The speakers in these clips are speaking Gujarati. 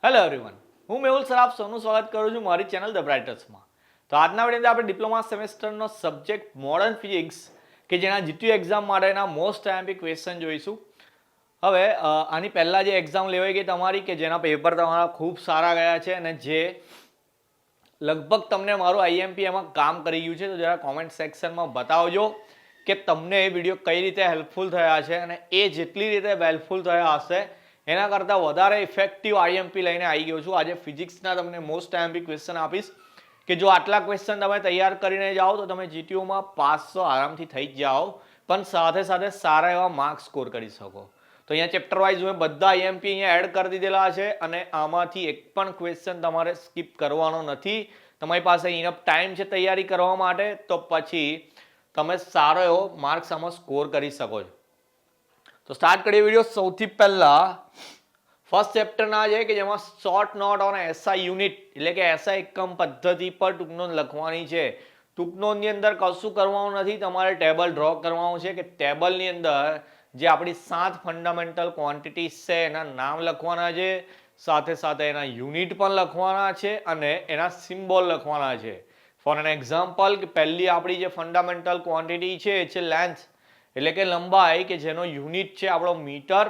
હેલો એવરીવન, હું મેહુલ સર આપ સૌનું સ્વાગત કરું છું મારી ચેનલ ધ બ્રાઇટર્સમાં. તો આજના વિડીયોની આપણે ડિપ્લોમા સેમેસ્ટરનો સબ્જેક્ટ મોડર્ન ફિઝિક્સ કે જેના જીટીયુ એક્ઝામ માટેના મોસ્ટ આઈએમપી ક્વેશ્ચન જોઈશું. હવે આની પહેલાં જે એક્ઝામ લેવાઈ ગઈ તમારી કે જેના પેપર તમારા ખૂબ સારા ગયા છે અને જે લગભગ તમને મારું આઈએમપી એમાં કામ કરી ગયું છે, તો જરા કોમેન્ટ સેક્શનમાં બતાવજો કે તમને એ વિડીયો કઈ રીતે હેલ્પફુલ થયા છે અને એ જેટલી રીતે હેલ્પફુલ થયા હશે એના કરતાં વધારે ઇફેક્ટિવ આઈએમપી લઈને આવી ગયો છું. આજે ફિઝિક્સના તમને મોસ્ટ આઈએમપી ક્વેશ્ચન આપીશ કે જો આટલા ક્વેશ્ચન તમે તૈયાર કરીને જાઓ તો તમે જીટીયુમાં પાસ તો આરામથી થઈ જ જાઓ, પણ સાથે સાથે સારા એવા માર્ક્સ સ્કોર કરી શકો. તો અહીંયા ચેપ્ટર વાઇઝ મેં બધા આઈએમપી અહીંયા એડ કરી દીધેલા છે અને આમાંથી એક પણ ક્વેશ્ચન તમારે સ્કીપ કરવાનો નથી. તમારી પાસે ઇનફ ટાઈમ છે તૈયારી કરવા માટે, તો પછી તમે સારો એવો માર્ક્સ આમાં સ્કોર કરી શકો છો. તો સ્ટાર્ટ કરીએ વિડીયો. સૌથી પહેલા ફર્સ્ટ ચેપ્ટરના છે કે જેમાં short note on SI unit એટલે કે એસઆઈ એકમ પદ્ધતિ પર ટૂંકનોંધ લખવાની છે. ટૂંકનોંધની અંદર કશું કરવાનું નથી, તમારે ટેબલ ડ્રો કરવાનું છે કે ટેબલની અંદર જે આપણી 7 ફંડામેન્ટલ ક્વોન્ટિટીઝ છે એના નામ લખવાના છે, સાથે સાથે એના યુનિટ પણ લખવાના છે અને એના સિમ્બોલ લખવાના છે. ફોર એન એક્ઝામ્પલ કે પહેલી આપણી જે ફંડામેન્ટલ ક્વોન્ટિટી છે એ છે લેન્થ એટલે કે લંબાઈ, કે જેનો યુનિટ છે આપણો મીટર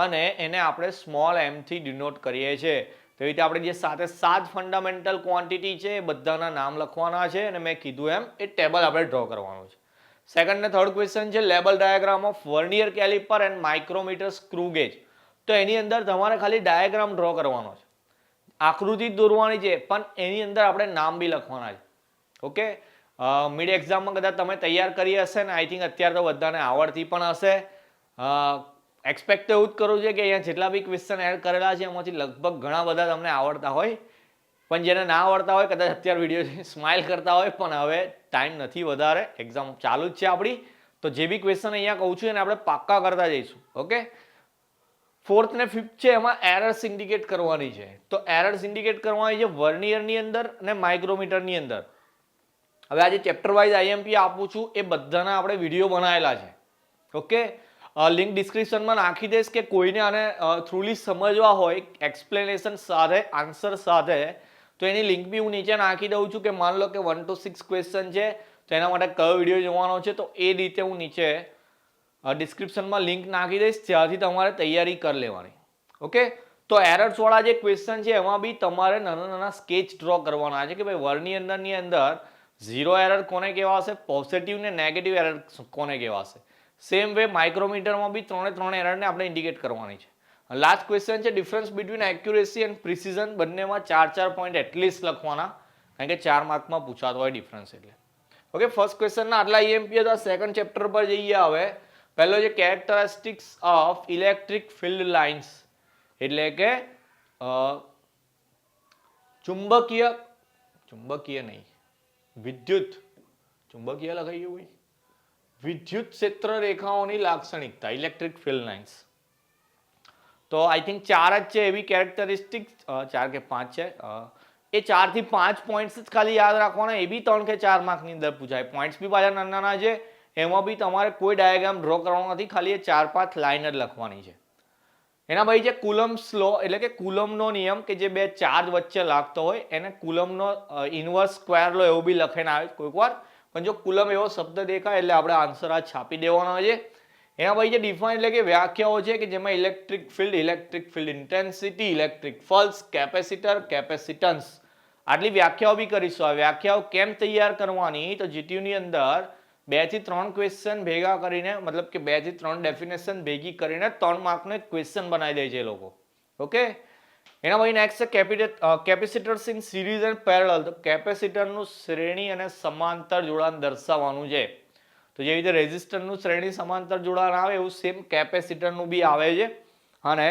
અને એને આપણે સ્મોલ એમ થી ડિનોટ કરીએ છીએ. તો એ રીતે આપણે જે 7 ફંડામેન્ટલ ક્વોન્ટિટી છે એ બધાના નામ લખવાના છે અને મેં કીધું એમ એ ટેબલ આપણે ડ્રો કરવાનું છે. સેકન્ડ ને થર્ડ ક્વેશ્ચન છે label diagram of vernier calliper and micrometer screw gauge. તો એની અંદર તમારે ખાલી ડાયાગ્રામ ડ્રો કરવાનો છે, આકૃતિ દોરવાની છે, પણ એની અંદર આપણે નામ બી લખવાના છે. ઓકે, મિડ એક્ઝામમાં કદાચ તમે તૈયાર કરી હશે ને આઈ થિંક અત્યારે તો બધાને આવડતી પણ હશે. એક્સપેક્ટ એવું જ કરું છે કે અહીંયા જેટલા બી ક્વેશ્ચન એડ કરેલા છે એમાંથી લગભગ ઘણા બધા તમને આવડતા હોય, પણ જેને ના આવડતા હોય કદાચ અત્યારે વિડીયો સ્માઇલ કરતા હોય, પણ હવે ટાઈમ નથી વધારે, એક્ઝામ ચાલુ જ છે આપણી. તો જે બી ક્વેશ્ચન અહીંયા કહું છું એને આપણે પાક્કા કરતા જઈશું. ઓકે, ફોર્થ ને ફિફ્થ છે એમાં એરર્સ ઇન્ડિકેટ કરવાની છે. તો એરર્સ ઇન્ડિકેટ કરવાની છે વર્નિયરની અંદર અને માઇક્રોમીટરની અંદર. હવે આજે ચેપ્ટર વાઇઝ આઈએમપી આપું છું એ બધાના આપણે વિડીયો બનાવેલા છે. ઓકે, લિંક ડિસ્ક્રિપ્શનમાં નાખી દઈશ કે કોઈને આને થ્રુલી સમજવા હોય એક્સપ્લેનેશન સાથે આન્સર સાથે, તો એની લિંક બી હું નીચે નાખી દઉં છું કે માન લો કે 1 to 6 ક્વેશ્ચન છે તો એના માટે કયો વિડીયો જોવાનો છે, તો એ રીતે હું નીચે ડિસ્ક્રિપ્શનમાં લિંક નાખી દઈશ, ત્યાંથી તમારે તૈયારી કરી લેવાની. ઓકે, તો એરર્સ વાળા જે ક્વેશ્ચન છે એમાં બી તમારે નાના નાના સ્કેચ ડ્રો કરવાના છે કે ભાઈ વર્નિયરની અંદર ઝીરો એરર કોને કહેવાશે, પોઝિટિવ ને નેગેટિવ એરર કોને કહેવાશે. સેમ વે માઇક્રોમીટરમાં બી 3 એરરને આપણે ઇન્ડિકેટ કરવાની છે. લાસ્ટ ક્વેશ્ચન છે difference between accuracy and precision. બંનેમાં 4 પોઈન્ટ એટલીસ્ટ લખવાના, કારણ કે 4 માર્કમાં પૂછાતો હોય ડિફરન્સ એટલે. ઓકે, ફર્સ્ટ ક્વેશ્ચનના આટલા ઈએમપી હતા. સેકન્ડ ચેપ્ટર પર જઈએ. હવે પહેલો છે characteristics of electric field lines એટલે કે ચુંબકીય નહીં, ચુંબકીય લખાઈ ગયું ભાઈ, વિદ્યુત ક્ષેત્ર રેખાઓની લાક્ષણિકતા ઇલેક્ટ્રિક ફિલ્ડ લાઇન્સ. તો આઈ થિંક 4 જ છે એવી કેરેક્ટરિસ્ટિક, 4 કે 5 છે. એ 4 થી 5 પોઈન્ટ્સ જ ખાલી યાદ રાખવાના, એ બી 3 કે 4 માર્કની અંદર પૂછાય. પોઈન્ટ્સ બી પાછા નાના છે, એમાં બી તમારે કોઈ ડાયાગ્રામ ડ્રો કરવાનો નથી, ખાલી એ 4-5 લાઈન જ લખવાની છે. એના ભાઈ જે કુલમ્સ લો એટલે કે કુલમનો નિયમ કે જે બે ચાર્જ વચ્ચે લાગતો હોય એને કુલમનો ઇન્વર્સ સ્ક્વેર લો એવું બી લખીને આવે કોઈક વાર, પણ જો કુલમ એવો શબ્દ દેખાય એટલે આપણે આન્સર આ છાપી દેવાનો છે. એના ભાઈ જે ડિફાઇન એટલે કે વ્યાખ્યાઓ છે કે જેમાં electric field intensity, electric flux, capacitor, capacitance, આટલી વ્યાખ્યાઓ બી કરીશું. આ વ્યાખ્યાઓ કેમ તૈયાર કરવાની, તો જીટીયુની અંદર 2 થી 3 ક્વેશ્ચન ભેગા કરીને, મતલબ કે 2 થી 3 ડેફિનેશન ભેગી કરીને 3 માર્કનો એક ક્વેશ્ચન બનાવી દે છે એ લોકો. ઓકે, એના પછી નેક્સ્ટ છે capacitors in series and parallel. તો કેપેસિટરનું શ્રેણી અને સમાંતર જોડાણ દર્શાવવાનું છે. તો જેવી રીતે રેઝિસ્ટરનું શ્રેણી સમાંતર જોડાણ આવે એવું સેમ કેપેસિટરનું બી આવે છે. અને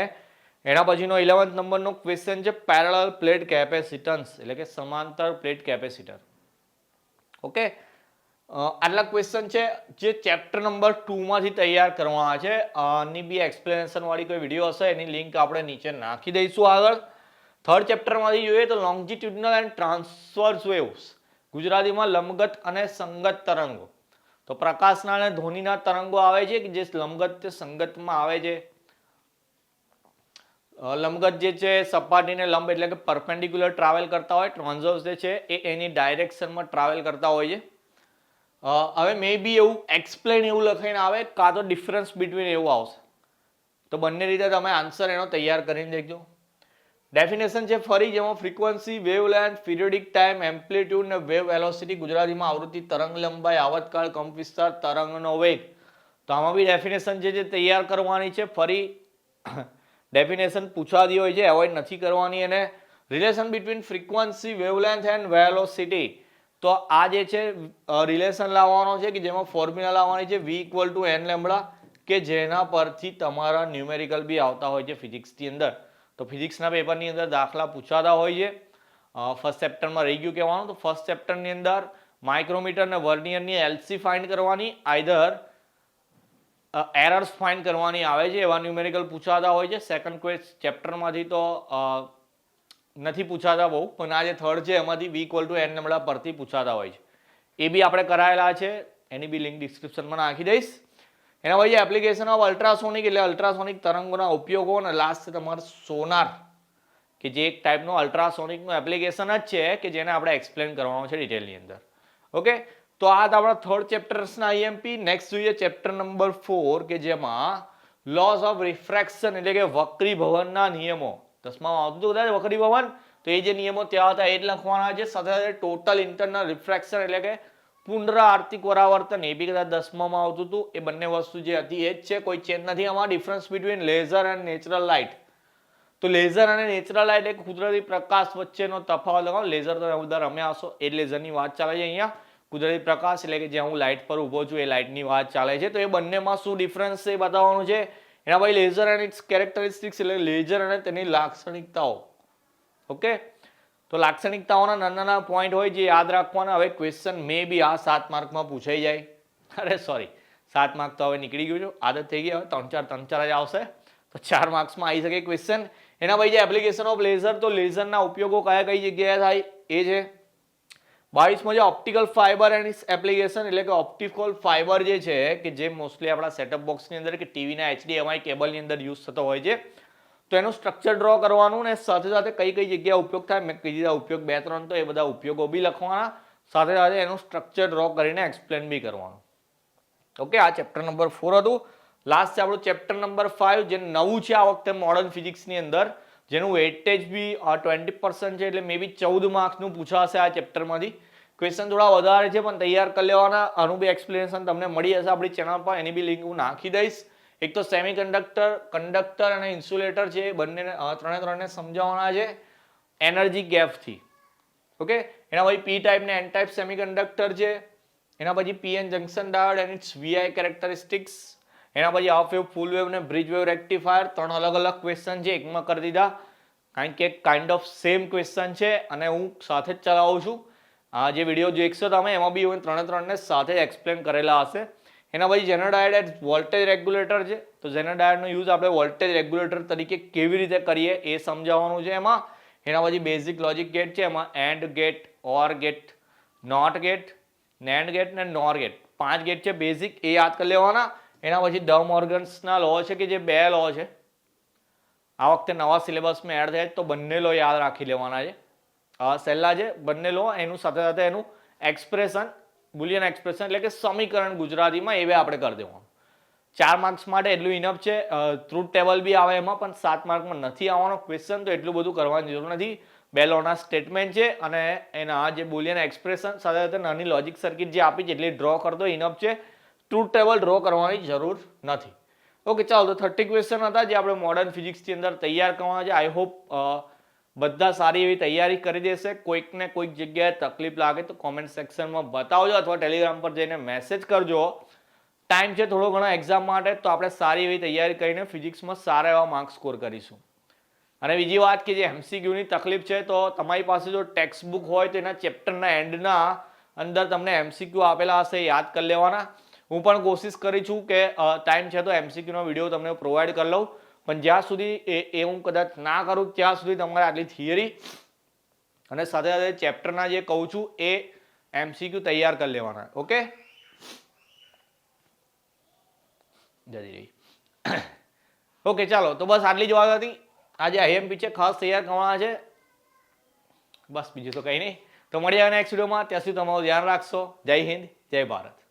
એના પછીનો 11th નંબરનો ક્વેશ્ચન છે પેરેલલ પ્લેટ કેપેસિટન્સ એટલે કે સમાંતર પ્લેટ કેપેસિટર. ઓકે, આટલા ક્વેશ્ચન છે જે ચેપ્ટર નંબર 2 માંથી તૈયાર કરવાના છે. આની બી એક્સપ્લેનેશન વાળી કોઈ વિડીયો હશે એની લિંક આપણે નીચે નાખી દઈશું. આગળ થર્ડ ચેપ્ટરમાંથી જોઈએ તો લોન્ગિટ્યુડનલ એન્ડ ટ્રાન્સવર્સ વેવ્સ, ગુજરાતીમાં લંબગત અને સંગત તરંગો. તો પ્રકાશના અને ધ્વનિના તરંગો આવે છે કે જે લંબગત સંગતમાં આવે છે. લંબગત જે છે સપાટીને લંબ એટલે કે પરપેન્ડિક્યુલર ટ્રાવેલ કરતા હોય, ટ્રાન્સવર્સ જે છે એ એની ડાયરેક્શનમાં ટ્રાવેલ કરતા હોય છે. હવે મે બી એવું એક્સપ્લેન એવું લખાઈને આવે કાં તો ડિફરન્સ બિટવીન એવું આવશે. તો બંને રીતે તમે આન્સર એનો તૈયાર કરીને દેખજો. ડેફિનેશન છે ફરી જેમાં frequency, wavelength, periodic time, amplitude ને વેવ વેલોસિટી, ગુજરાતીમાં આવૃત્તિ, તરંગ લંબાઈ, આવતકાળ, કંપ વિસ્તાર, તરંગનો વેગ. તો આમાં બી ડેફિનેશન જે તૈયાર કરવાની છે. ફરી ડેફિનેશન પૂછાતી હોય છે, એવોઇડ નથી કરવાની. અને relation between frequency, wavelength and velocity, તો આ જે છે રિલેશન લાવવાનો છે કે જેમાં ફોર્મ્યુલા લાવવાની છે V = n લેમ્બડા, કે જેના પરથી તમારા ન્યુમેરિકલ બી આવતા હોય છે ફિઝિક્સની અંદર. તો ફિઝિક્સના પેપરની અંદર દાખલા પૂછાતા હોય છે. ફર્સ્ટ ચેપ્ટરમાં રહી ગયું કહેવાનું. તો ફર્સ્ટ ચેપ્ટરની અંદર માઇક્રોમીટર અને વર્નિયરની એલસી ફાઇન્ડ કરવાની, આઈધર એરર્સ ફાઇન્ડ કરવાની આવે છે, એવા ન્યુમેરિકલ પૂછાતા હોય છે. સેકન્ડ ચેપ્ટરમાંથી તો નથી પૂછાતા બહુ, પણ આ જે થર્ડ છે એમાંથી V = n લેમ્બડા પરથી પૂછાતા હોય છે. એ બી આપણે કરાયેલા છે, એની બી લિંક ડિસ્ક્રિપ્શનમાં નાખી દઈશ. એના પછી એપ્લિકેશન ઓફ અલ્ટ્રાસોનિક એટલે અલ્ટ્રાસોનિક તરંગોના ઉપયોગો, અને લાસ્ટ તમારું સોનાર કે જે એક ટાઈપનો અલ્ટ્રાસોનિકનું એપ્લિકેશન જ છે કે જેને આપણે એક્સપ્લેન કરવાનો છે ડિટેલની અંદર. ઓકે, તો આ આપણા થર્ડ ચેપ્ટર્સના આઈએમપી. નેક્સ્ટ જોઈએ ચેપ્ટર નંબર 4 કે જેમાં લોસ ઓફ રિફ્રેક્શન એટલે કે વક્રીભવનના નિયમો. 10માં આવતું હતું કદાચ વક્રીભવન, તો એ જે નિયમો ત્યાં હતા એ જ લખવાના છે. સાથે સાથે ટોટલ ઇન્ટરનલ રિફ્રેક્શન એટલે કે પુનરાવર્તિત પરાવર્તન, એ બી કદાચ 10માં આવતું હતું. એ બંને વસ્તુ જે હતી એ જ છે, કોઈ ચેન્જ નથી આમાં. Difference between laser and natural light, તો લેઝર અને નેચરલ લાઇટ એટલે કુદરતી પ્રકાશ વચ્ચેનો તફાવત લગાવો. લેઝર તો બધા રમ્યા હશો, એ લેઝરની વાત ચાલે છે અહીંયા. કુદરતી પ્રકાશ એટલે કે જ્યાં હું લાઇટ પર ઊભો છું એ લાઇટની વાત ચાલે છે. તો એ બંનેમાં શું ડિફરન્સ છે એ બતાવવાનું છે. એના પછી લેઝર એન્ડ ઇટ્સ કેરેક્ટરિસ્ટિક્સ એટલે લેઝર અને તેની લાક્ષણિકતાઓ. ઓકે, તો લાક્ષણિકતાઓના નાના પોઈન્ટ હોય જે યાદ રાખવાના. હવે ક્વેશ્ચન મે બી આ 7 માર્કમાં પૂછાઈ જાય. અરે સોરી, 7 માર્ક તો હવે નીકળી ગયું છે, આદત થઈ ગઈ. હવે 3-4 જ આવશે, તો 4 માર્ક્સમાં આવી શકે ક્વેશ્ચન. એના પછી જે એપ્લિકેશન ઓફ લેઝર, તો લેઝરના ઉપયોગો કયા કઈ જગ્યાએ થાય એ છે. 22માં જે optical fibre and its application એટલે કે ઓપ્ટિકલ ફાઇબર જે છે કે જે મોસ્ટલી આપણા સેટઅપ બોક્સની અંદર કે ટીવીના HDMI કેબલની અંદર યુઝ થતો હોય છે. તો એનું સ્ટ્રક્ચર ડ્રો કરવાનું, ને સાથે સાથે કઈ કઈ જગ્યાએ ઉપયોગ થાય, મેં કીધી ઉપયોગ 2-3, તો એ બધા ઉપયોગો બી લખવાના. સાથે સાથે એનું સ્ટ્રક્ચર ડ્રો કરીને એક્સપ્લેન બી કરવાનું. ઓકે, આ ચેપ્ટર નંબર 4 હતું. લાસ્ટ છે આપણું ચેપ્ટર નંબર 5 જે નવું છે આ વખતે મોડર્ન ફિઝિક્સની અંદર, જેનું વેઇટેજ બી 20% છે, એટલે મે બી 14 માર્ક્સનું પૂછાશે આ ચેપ્ટરમાંથી. ક્વેશ્ચન થોડા વધારે છે પણ તૈયાર કરી લેવાના. આનું બી એક્સપ્લેનેશન તમને મળી જશે આપણી ચેનલ પર, એની બી લિંક હું નાખી દઈશ. એક તો સેમી કંડક્ટર અને ઇન્સ્યુલેટર છે, બંને ત્રણે સમજાવવાના છે એનર્જી ગેપથી. ઓકે, એના પછી પી ટાઈપ ને એન ટાઈપ સેમી કંડક્ટર છે. એના પછી PN junction diode and its VI characteristics. એના પછી હાફ વેવ, ફૂલ વેવ ને બ્રિજ વેવ રેક્ટિફાયર. 3 અલગ અલગ ક્વેશ્ચન છે, એકમાં કરી દીધા, કારણ કે કાઇન્ડ ઓફ સેમ ક્વેશ્ચન છે અને હું સાથે જ ચલાવું છું. આ જે વિડીયો જોઈશો તમે એમાં બી હું 3 સાથે એક્સપ્લેન કરેલા હશે. એના પછી ઝેનર ડાયોડ વોલ્ટેજ રેગ્યુલેટર છે, તો ઝેનર ડાયોડનો યુઝ આપણે વોલ્ટેજ રેગ્યુલેટર તરીકે કેવી રીતે કરીએ એ સમજાવવાનું છે એમાં. એના પછી બેઝિક લોજિક ગેટ છે, એમાં AND gate, OR gate, NOT gate, NAND gate ને નોર ગેટ, 5 ગેટ છે બેઝિક, એ યાદ કરી લેવાના. એના પછી ડ મોર્ગન્સના લો છે કે જે 2 લો છે, આ વખતે નવા સિલેબસમાં એડ થયા, તો બંને લો યાદ રાખી લેવાના છે. સહેલા છે બંને લો, એનું સાથે સાથે એનું એક્સપ્રેશન, બુલિયન એક્સપ્રેશન એટલે કે સમીકરણ ગુજરાતીમાં, એ આપણે કરી દેવાનું. 4 માર્ક્સ માટે એટલું ઇનફ છે. ટ્રુથ ટેબલ બી આવે એમાં, પણ 7 માર્કમાં નથી આવવાનો ક્વેશ્ચન, તો એટલું બધું કરવાની જરૂર નથી. 2 લોના સ્ટેટમેન્ટ છે અને એના જે બુલિયન એક્સપ્રેશન સાથે સાથે નાની લોજિક સર્કિટ જે આપી છે એટલી ડ્રો કરતો ઇનફ છે. ટ્રુથ ટેબલ ડ્રો કરવાની જરૂર નથી. ઓકે, ચાલો, તો 30 ક્વેશ્ચન હતા જે આપણે મોડર્ન ફિઝિક્સની અંદર તૈયાર કરવાના છે. આઈ હોપ બધા સારી એવી તૈયારી કરી દેશે. કોઈકને કોઈક જગ્યાએ તકલીફ લાગે તો કોમેન્ટ સેક્શનમાં બતાવજો, અથવા ટેલિગ્રામ પર જઈને મેસેજ કરજો. ટાઈમ છે થોડો ઘણો એક્ઝામ માટે, તો આપણે સારી એવી તૈયારી કરીને ફિઝિક્સમાં સારા એવા માર્ક્સ સ્કોર કરીશું. અને બીજી વાત કે જે MCQની તકલીફ છે, તો તમારી પાસે જો ટેક્સ્ટ બુક હોય તો એના ચેપ્ટરના એન્ડના અંદર તમને MCQ આપેલા હશે, યાદ કરી લેવાના. હું પણ કોશિશ કરી છું કે ટાઈમ છે તો MCQનો વિડીયો તમને પ્રોવાઈડ કરી લઉં, પણ જ્યાં સુધી એ હું કદાચ ના કરું ત્યાં સુધી તમારે આટલી થિયરી અને સાથે સાથે ચેપ્ટરના જે કહું છું એ MCQ તૈયાર કરી લેવાના. ઓકે, જતી રહી. ઓકે, ચાલો, તો બસ આટલી જ વાત હતી. આ જે આઈએમપી છે ખાસ તૈયાર કરવાના છે. બસ બીજું તો કંઈ નહીં. તો મળીએ નેક્સ્ટ વિડીયોમાં. ત્યાં સુધી તમારું ધ્યાન રાખશો. જય હિન્દ, જય ભારત.